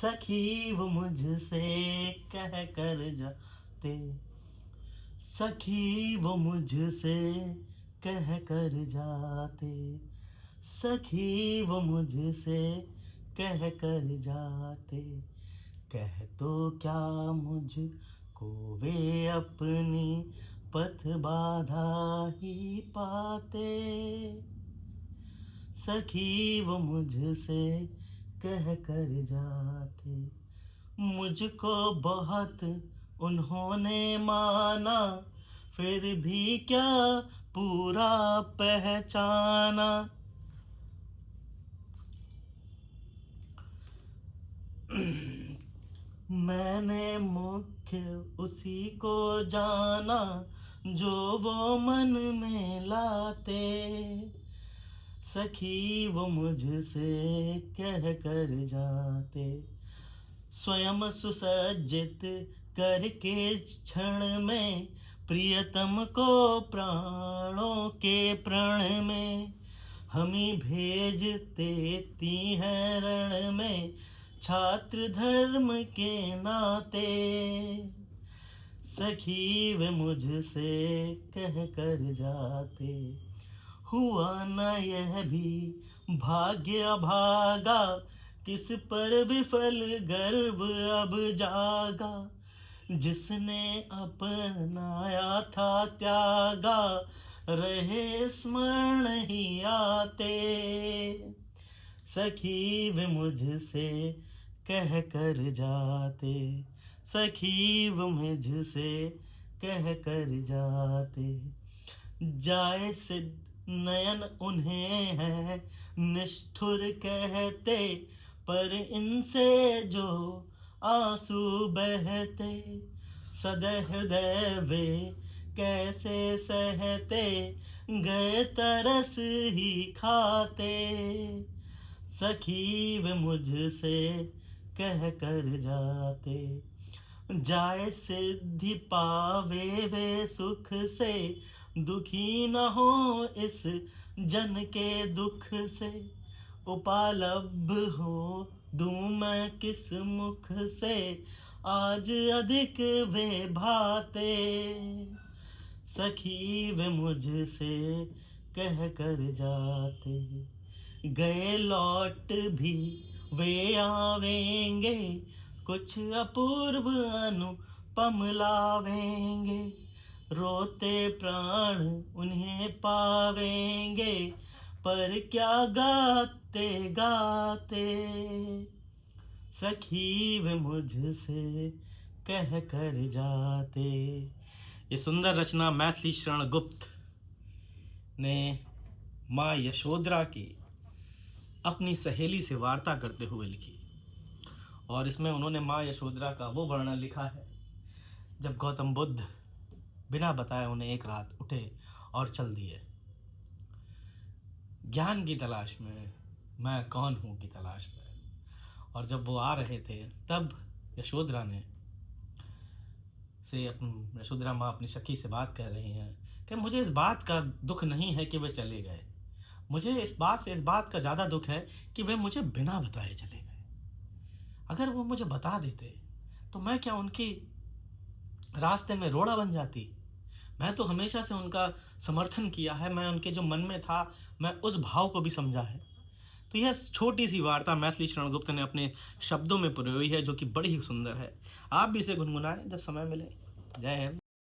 सखी वो मुझसे कह कर जाते, सखी वो मुझसे कह कर जाते, सखी वो मुझसे कह कर जाते, कह तो क्या मुझको वे अपनी पथ बाधा ही पाते, सखी वो मुझसे कह कर जाते। मुझको बहुत उन्होंने माना, फिर भी क्या पूरा पहचाना। मैंने मुख्य उसी को जाना जो वो मन में लाते, सखी वो मुझसे कह कर जाते। स्वयं सुसज्जित करके क्षण में प्रियतम को प्राणों के प्रण में, हमी भेजते हैं रण में छात्र धर्म के नाते, सखी वे मुझसे कह कर जाते। हुआ न यह भी भाग्य भागा, किस पर विफल गर्व अब जागा, जिसने अपनाया था त्यागा, रहे स्मरण ही आते, सखी वे मुझसे कह कर जाते, सखी वो मुझसे कह कर जाते। जाए सिद्ध नयन उन्हें है निष्ठुर कहते, पर इनसे जो आंसू बहते, सदहृदय वे कैसे सहते, गए तरस ही खाते, सखी वे मुझसे कह कर जाते। जाए सिद्धि पावे वे सुख से, दुखी न हो इस जन के दुख से, उपालब्ध हो दूं मैं किस मुख से, आज अधिक वे भाते, सखी वे मुझसे कह कर जाते। गए लौट भी वे आवेंगे, कुछ अपूर्व अनुपम लावेंगे, रोते प्राण उन्हें पावेंगे, पर क्या गाते गाते, सखी वे मुझसे कह कर जाते। ये सुंदर रचना मैथिली शरण गुप्त ने माँ यशोधरा की अपनी सहेली से वार्ता करते हुए लिखी, और इसमें उन्होंने माँ यशोधरा का वो वर्णन लिखा है जब गौतम बुद्ध बिना बताए उन्हें एक रात उठे और चल दिए, ज्ञान की तलाश में, मैं कौन हूँ की तलाश में। और जब वो आ रहे थे तब यशोधरा माँ अपनी सखी से बात कर रही हैं कि मुझे इस बात का दुख नहीं है कि वे चले गए, मुझे इस बात का ज़्यादा दुख है कि वे मुझे बिना बताए चले गए। अगर वो मुझे बता देते तो मैं क्या उनकी रास्ते में रोड़ा बन जाती। मैं तो हमेशा से उनका समर्थन किया है, मैं उनके जो मन में था मैं उस भाव को भी समझा है। तो यह छोटी सी वार्ता मैथिली शरण गुप्त ने अपने शब्दों में पिरोई है, जो कि बड़ी ही सुंदर है। आप भी इसे गुनगुनाएं जब समय मिले। जय हिंद।